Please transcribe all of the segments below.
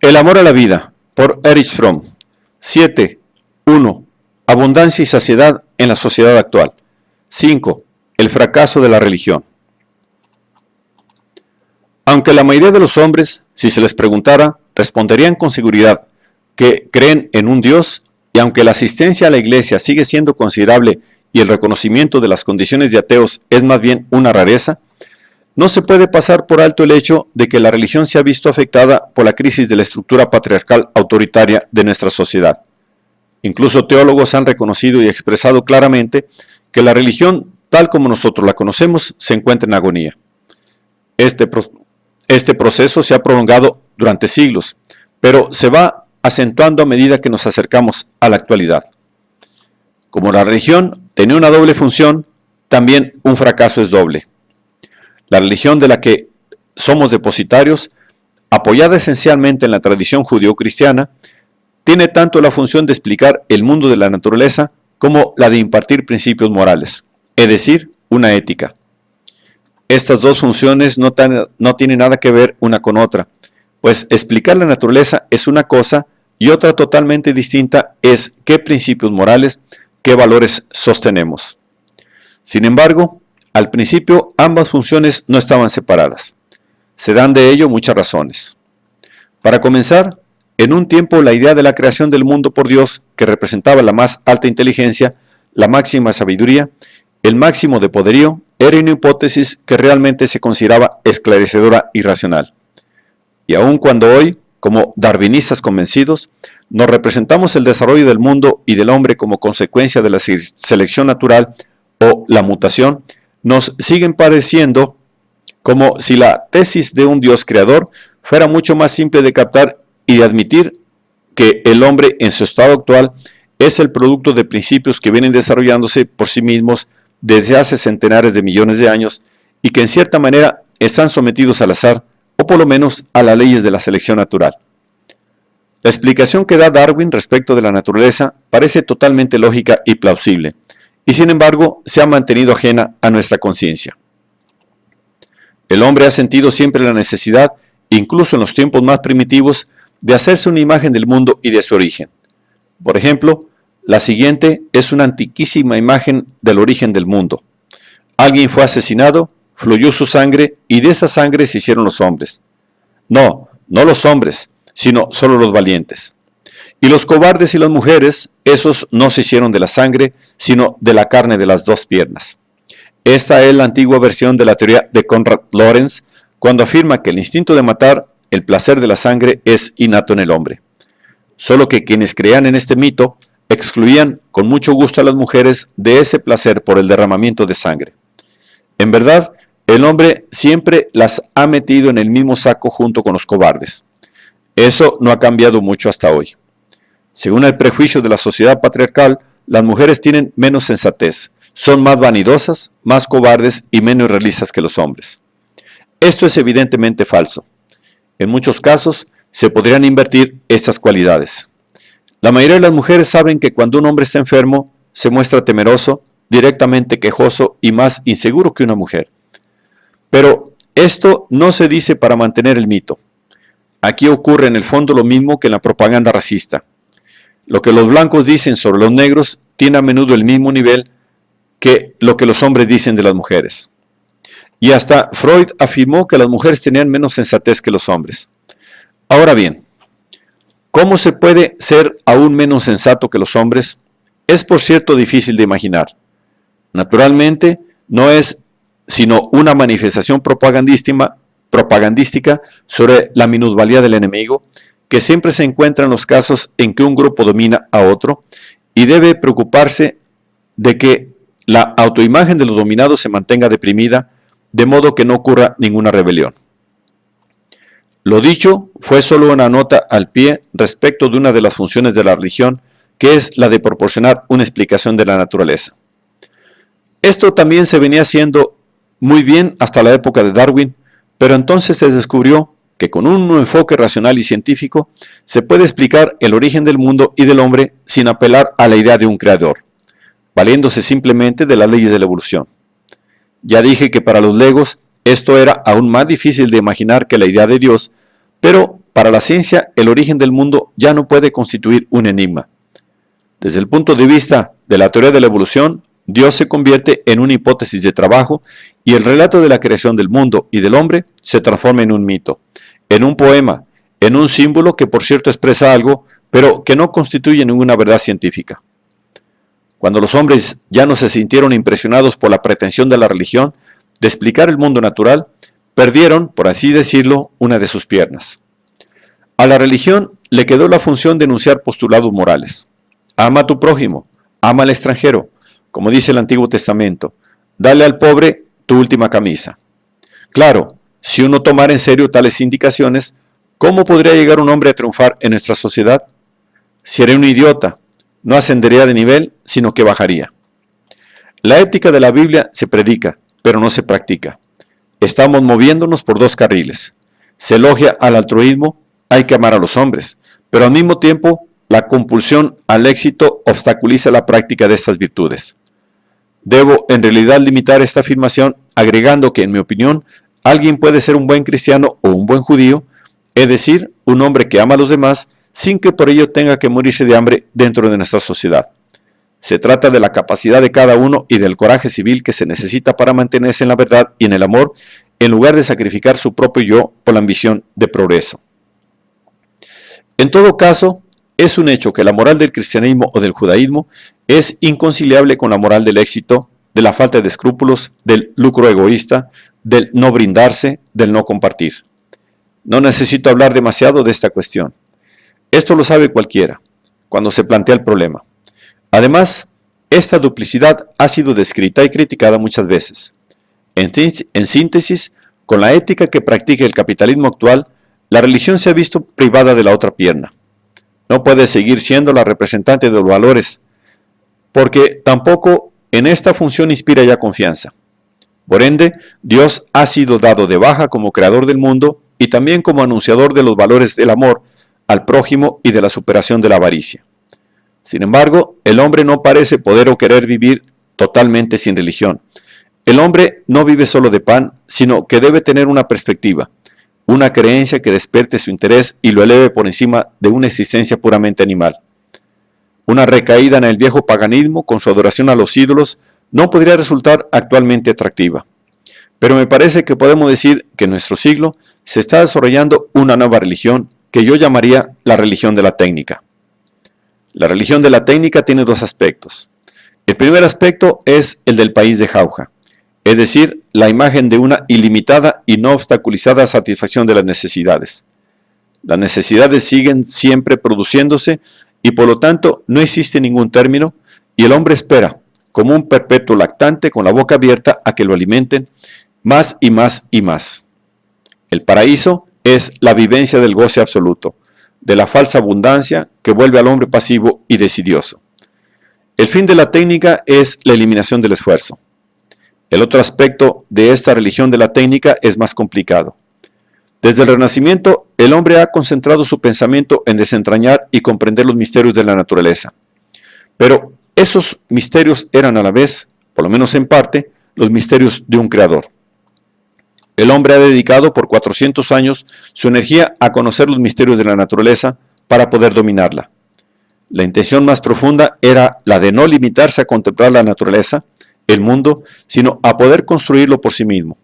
El amor a la vida, por Erich Fromm. 7.1. Abundancia y saciedad en la sociedad actual. 5. El fracaso de la religión. Aunque la mayoría de los hombres, si se les preguntara, responderían con seguridad que creen en un Dios, y aunque la asistencia a la iglesia sigue siendo considerable y el reconocimiento de las condiciones de ateos es más bien una rareza, no se puede pasar por alto el hecho de que la religión se ha visto afectada por la crisis de la estructura patriarcal autoritaria de nuestra sociedad. Incluso teólogos han reconocido y expresado claramente que la religión, tal como nosotros la conocemos, se encuentra en agonía. Este proceso se ha prolongado durante siglos, pero se va acentuando a medida que nos acercamos a la actualidad. Como la religión tenía una doble función, también un fracaso es doble. La religión de la que somos depositarios, apoyada esencialmente en la tradición judío-cristiana, tiene tanto la función de explicar el mundo de la naturaleza como la de impartir principios morales, es decir, una ética. Estas dos funciones no tienen nada que ver una con otra, pues explicar la naturaleza es una cosa y otra totalmente distinta es qué principios morales, qué valores sostenemos. Sin embargo, al principio ambas funciones no estaban separadas. Se dan de ello muchas razones. Para comenzar, en un tiempo la idea de la creación del mundo por Dios, que representaba la más alta inteligencia, la máxima sabiduría, el máximo de poderío, era una hipótesis que realmente se consideraba esclarecedora y racional. Y aun cuando hoy, como darwinistas convencidos, nos representamos el desarrollo del mundo y del hombre como consecuencia de la selección natural o la mutación, nos siguen pareciendo como si la tesis de un Dios creador fuera mucho más simple de captar y de admitir que el hombre en su estado actual es el producto de principios que vienen desarrollándose por sí mismos desde hace centenares de millones de años y que en cierta manera están sometidos al azar o por lo menos a las leyes de la selección natural. La explicación que da Darwin respecto de la naturaleza parece totalmente lógica y plausible, y sin embargo se ha mantenido ajena a nuestra conciencia. El hombre ha sentido siempre la necesidad, incluso en los tiempos más primitivos, de hacerse una imagen del mundo y de su origen. Por ejemplo, la siguiente es una antiquísima imagen del origen del mundo. Alguien fue asesinado, fluyó su sangre y de esa sangre se hicieron los hombres. No los hombres, sino solo los valientes. Y los cobardes y las mujeres, esos no se hicieron de la sangre, sino de la carne de las dos piernas. Esta es la antigua versión de la teoría de Konrad Lorenz, cuando afirma que el instinto de matar, el placer de la sangre, es innato en el hombre. Solo que quienes creían en este mito excluían con mucho gusto a las mujeres de ese placer por el derramamiento de sangre. En verdad, el hombre siempre las ha metido en el mismo saco junto con los cobardes. Eso no ha cambiado mucho hasta hoy. Según el prejuicio de la sociedad patriarcal, las mujeres tienen menos sensatez, son más vanidosas, más cobardes y menos realistas que los hombres. Esto es evidentemente falso. En muchos casos se podrían invertir estas cualidades. La mayoría de las mujeres saben que cuando un hombre está enfermo, se muestra temeroso, directamente quejoso y más inseguro que una mujer. Pero esto no se dice para mantener el mito. Aquí ocurre en el fondo lo mismo que en la propaganda racista. Lo que los blancos dicen sobre los negros tiene a menudo el mismo nivel que lo que los hombres dicen de las mujeres. Y hasta Freud afirmó que las mujeres tenían menos sensatez que los hombres. Ahora bien, ¿cómo se puede ser aún menos sensato que los hombres? Es por cierto difícil de imaginar. Naturalmente, no es sino una manifestación propagandística sobre la minusvalía del enemigo, que siempre se encuentra en los casos en que un grupo domina a otro y debe preocuparse de que la autoimagen de los dominados se mantenga deprimida, de modo que no ocurra ninguna rebelión. Lo dicho fue solo una nota al pie respecto de una de las funciones de la religión, que es la de proporcionar una explicación de la naturaleza. Esto también se venía haciendo muy bien hasta la época de Darwin, pero entonces se descubrió que con un enfoque racional y científico se puede explicar el origen del mundo y del hombre sin apelar a la idea de un creador, valiéndose simplemente de las leyes de la evolución. Ya dije que para los legos esto era aún más difícil de imaginar que la idea de Dios, pero para la ciencia el origen del mundo ya no puede constituir un enigma. Desde el punto de vista de la teoría de la evolución, Dios se convierte en una hipótesis de trabajo y el relato de la creación del mundo y del hombre se transforma en un mito, en un poema, en un símbolo que por cierto expresa algo, pero que no constituye ninguna verdad científica. Cuando los hombres ya no se sintieron impresionados por la pretensión de la religión de explicar el mundo natural, perdieron, por así decirlo, una de sus piernas. A la religión le quedó la función de enunciar postulados morales. Ama a tu prójimo, ama al extranjero, como dice el Antiguo Testamento, dale al pobre tu última camisa. Claro, si uno tomara en serio tales indicaciones, ¿cómo podría llegar un hombre a triunfar en nuestra sociedad? Sería un idiota, no ascendería de nivel, sino que bajaría. La ética de la Biblia se predica, pero no se practica. Estamos moviéndonos por dos carriles. Se elogia al altruismo, hay que amar a los hombres, pero al mismo tiempo la compulsión al éxito obstaculiza la práctica de estas virtudes. Debo en realidad limitar esta afirmación agregando que, en mi opinión, alguien puede ser un buen cristiano o un buen judío, es decir, un hombre que ama a los demás sin que por ello tenga que morirse de hambre dentro de nuestra sociedad. Se trata de la capacidad de cada uno y del coraje civil que se necesita para mantenerse en la verdad y en el amor, en lugar de sacrificar su propio yo por la ambición de progreso. En todo caso, es un hecho que la moral del cristianismo o del judaísmo es inconciliable con la moral del éxito, de la falta de escrúpulos, del lucro egoísta, del no brindarse, del no compartir. No necesito hablar demasiado de esta cuestión. Esto lo sabe cualquiera, cuando se plantea el problema. Además, esta duplicidad ha sido descrita y criticada muchas veces. En síntesis, con la ética que practica el capitalismo actual, la religión se ha visto privada de la otra pierna. No puede seguir siendo la representante de los valores, porque tampoco en esta función inspira ya confianza. Por ende, Dios ha sido dado de baja como creador del mundo y también como anunciador de los valores del amor al prójimo y de la superación de la avaricia. Sin embargo, el hombre no parece poder o querer vivir totalmente sin religión. El hombre no vive solo de pan, sino que debe tener una perspectiva, una creencia que despierte su interés y lo eleve por encima de una existencia puramente animal. Una recaída en el viejo paganismo con su adoración a los ídolos no podría resultar actualmente atractiva. Pero me parece que podemos decir que en nuestro siglo se está desarrollando una nueva religión que yo llamaría la religión de la técnica. La religión de la técnica tiene dos aspectos. El primer aspecto es el del país de jauja, es decir, la imagen de una ilimitada y no obstaculizada satisfacción de las necesidades. Las necesidades siguen siempre produciéndose y por lo tanto no existe ningún término y el hombre espera, como un perpetuo lactante con la boca abierta a que lo alimenten, más y más y más. El paraíso es la vivencia del goce absoluto, de la falsa abundancia que vuelve al hombre pasivo y desidioso. El fin de la técnica es la eliminación del esfuerzo. El otro aspecto de esta religión de la técnica es más complicado. Desde el Renacimiento, el hombre ha concentrado su pensamiento en desentrañar y comprender los misterios de la naturaleza. Pero esos misterios eran a la vez, por lo menos en parte, los misterios de un creador. El hombre ha dedicado por 400 años su energía a conocer los misterios de la naturaleza para poder dominarla. La intención más profunda era la de no limitarse a contemplar la naturaleza, el mundo, sino a poder construirlo por sí mismo.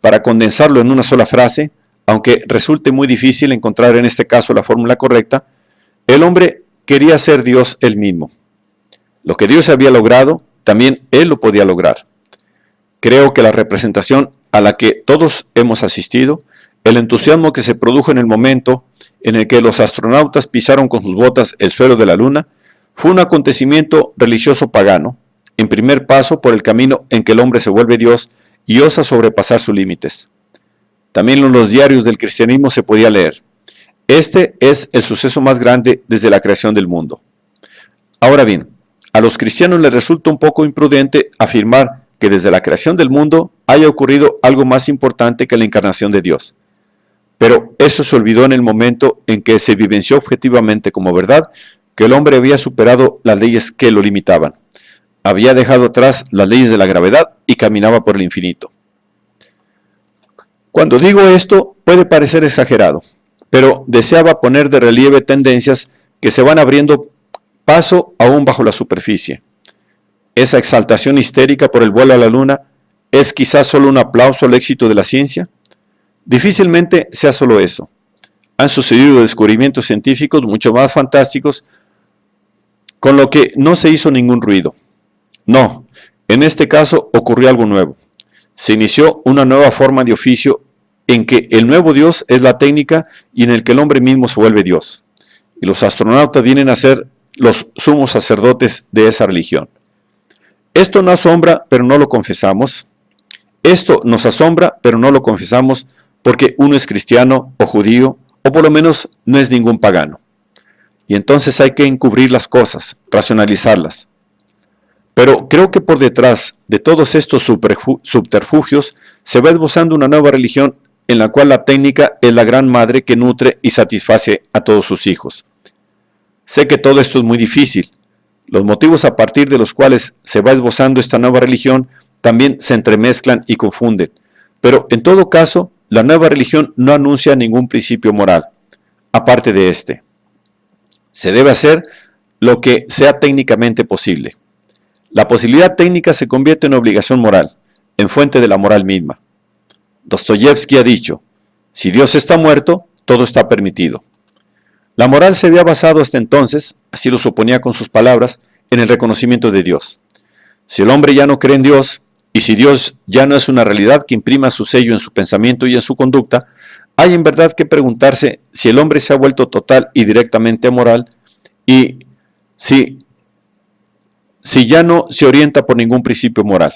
Para condensarlo en una sola frase, aunque resulte muy difícil encontrar en este caso la fórmula correcta, el hombre quería ser Dios él mismo. Lo que Dios había logrado, también él lo podía lograr. Creo que la representación a la que todos hemos asistido, el entusiasmo que se produjo en el momento en el que los astronautas pisaron con sus botas el suelo de la luna, fue un acontecimiento religioso pagano, en primer paso por el camino en que el hombre se vuelve Dios y osa sobrepasar sus límites. También en los diarios del cristianismo se podía leer: este es el suceso más grande desde la creación del mundo. Ahora bien, a los cristianos les resulta un poco imprudente afirmar que desde la creación del mundo haya ocurrido algo más importante que la encarnación de Dios. Pero eso se olvidó en el momento en que se vivenció objetivamente como verdad que el hombre había superado las leyes que lo limitaban. Había dejado atrás las leyes de la gravedad y caminaba por el infinito. Cuando digo esto puede parecer exagerado, pero deseaba poner de relieve tendencias que se van abriendo paso aún bajo la superficie. ¿Esa exaltación histérica por el vuelo a la luna es quizás solo un aplauso al éxito de la ciencia? Difícilmente sea solo eso. Han sucedido descubrimientos científicos mucho más fantásticos con lo que no se hizo ningún ruido. No, en este caso ocurrió algo nuevo. Se inició una nueva forma de oficio en que el nuevo Dios es la técnica y en el que el hombre mismo se vuelve Dios. Y los astronautas vienen a ser los sumos sacerdotes de esa religión. Esto nos asombra, pero no lo confesamos. Esto nos asombra, pero no lo confesamos porque uno es cristiano o judío, o por lo menos no es ningún pagano. Y entonces hay que encubrir las cosas, racionalizarlas. Pero creo que por detrás de todos estos subterfugios se va esbozando una nueva religión en la cual la técnica es la gran madre que nutre y satisface a todos sus hijos. Sé que todo esto es muy difícil. Los motivos a partir de los cuales se va esbozando esta nueva religión también se entremezclan y confunden. Pero en todo caso, la nueva religión no anuncia ningún principio moral, aparte de este. Se debe hacer lo que sea técnicamente posible. La posibilidad técnica se convierte en obligación moral, en fuente de la moral misma. Dostoyevsky ha dicho, si Dios está muerto, todo está permitido. La moral se había basado hasta entonces, así lo suponía con sus palabras, en el reconocimiento de Dios. Si el hombre ya no cree en Dios, y si Dios ya no es una realidad que imprima su sello en su pensamiento y en su conducta, hay en verdad que preguntarse si el hombre se ha vuelto total y directamente amoral y si ya no se orienta por ningún principio moral.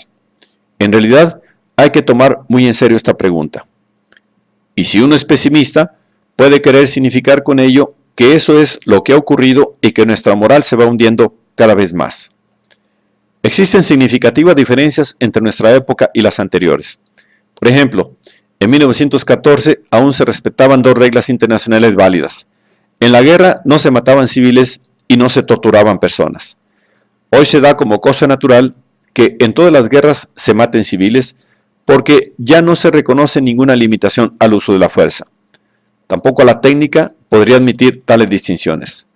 En realidad, hay que tomar muy en serio esta pregunta. Y si uno es pesimista, puede querer significar con ello que eso es lo que ha ocurrido y que nuestra moral se va hundiendo cada vez más. Existen significativas diferencias entre nuestra época y las anteriores. Por ejemplo, en 1914 aún se respetaban dos reglas internacionales válidas. En la guerra no se mataban civiles y no se torturaban personas. Hoy se da como cosa natural que en todas las guerras se maten civiles porque ya no se reconoce ninguna limitación al uso de la fuerza. Tampoco la técnica podría admitir tales distinciones.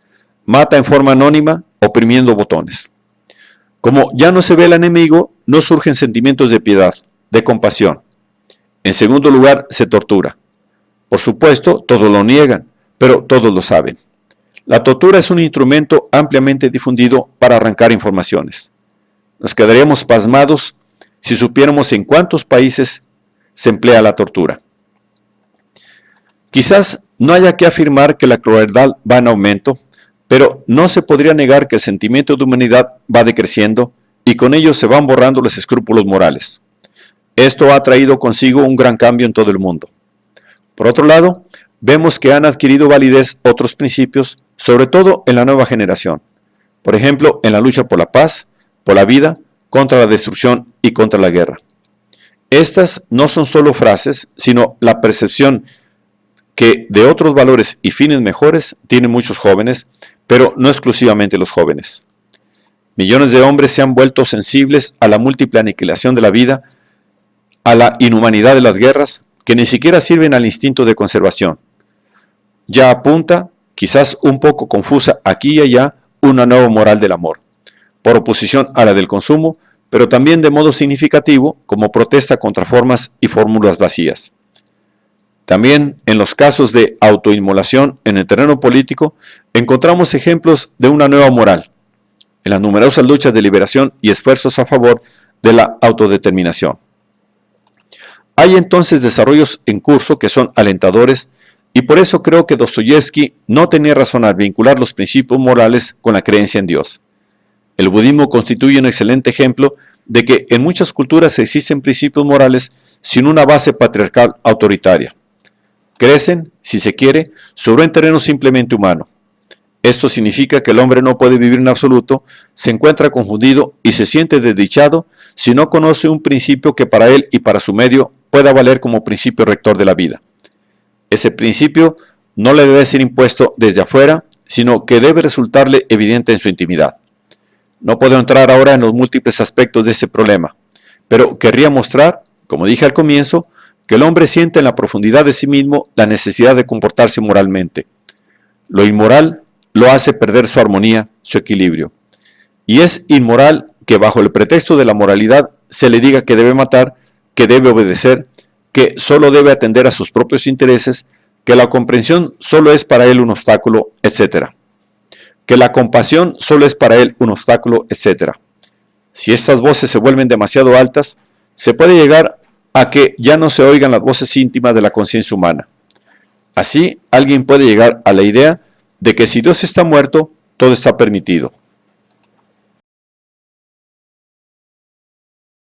Mata en forma anónima, oprimiendo botones. Como ya no se ve al enemigo, no surgen sentimientos de piedad, de compasión. En segundo lugar, se tortura. Por supuesto, todos lo niegan, pero todos lo saben. La tortura es un instrumento ampliamente difundido para arrancar informaciones. Nos quedaríamos pasmados si supiéramos en cuántos países se emplea la tortura. Quizás no haya que afirmar que la crueldad va en aumento, pero no se podría negar que el sentimiento de humanidad va decreciendo y con ello se van borrando los escrúpulos morales. Esto ha traído consigo un gran cambio en todo el mundo. Por otro lado, vemos que han adquirido validez otros principios, sobre todo en la nueva generación. Por ejemplo, en la lucha por la paz, por la vida, contra la destrucción y contra la guerra. Estas no son solo frases, sino la percepción que de otros valores y fines mejores tienen muchos jóvenes, pero no exclusivamente los jóvenes. Millones de hombres se han vuelto sensibles a la múltiple aniquilación de la vida, a la inhumanidad de las guerras, que ni siquiera sirven al instinto de conservación. Ya apunta, quizás un poco confusa aquí y allá, una nueva moral del amor, por oposición a la del consumo, pero también de modo significativo como protesta contra formas y fórmulas vacías. También en los casos de autoinmolación en el terreno político encontramos ejemplos de una nueva moral, en las numerosas luchas de liberación y esfuerzos a favor de la autodeterminación. Hay entonces desarrollos en curso que son alentadores y por eso creo que Dostoyevsky no tenía razón al vincular los principios morales con la creencia en Dios. El budismo constituye un excelente ejemplo de que en muchas culturas existen principios morales sin una base patriarcal autoritaria. Crecen, si se quiere, sobre un terreno simplemente humano. Esto significa que el hombre no puede vivir en absoluto, se encuentra confundido y se siente desdichado si no conoce un principio que para él y para su medio pueda valer como principio rector de la vida. Ese principio no le debe ser impuesto desde afuera, sino que debe resultarle evidente en su intimidad. No puedo entrar ahora en los múltiples aspectos de este problema, pero querría mostrar, como dije al comienzo, que el hombre siente en la profundidad de sí mismo la necesidad de comportarse moralmente. Lo inmoral lo hace perder su armonía, su equilibrio. Y es inmoral que bajo el pretexto de la moralidad se le diga que debe matar, que debe obedecer, que solo debe atender a sus propios intereses, que la comprensión solo es para él un obstáculo, etc. Que la compasión solo es para él un obstáculo, etc. Si estas voces se vuelven demasiado altas, se puede llegar a que ya no se oigan las voces íntimas de la conciencia humana. Así, alguien puede llegar a la idea de que si Dios está muerto, todo está permitido.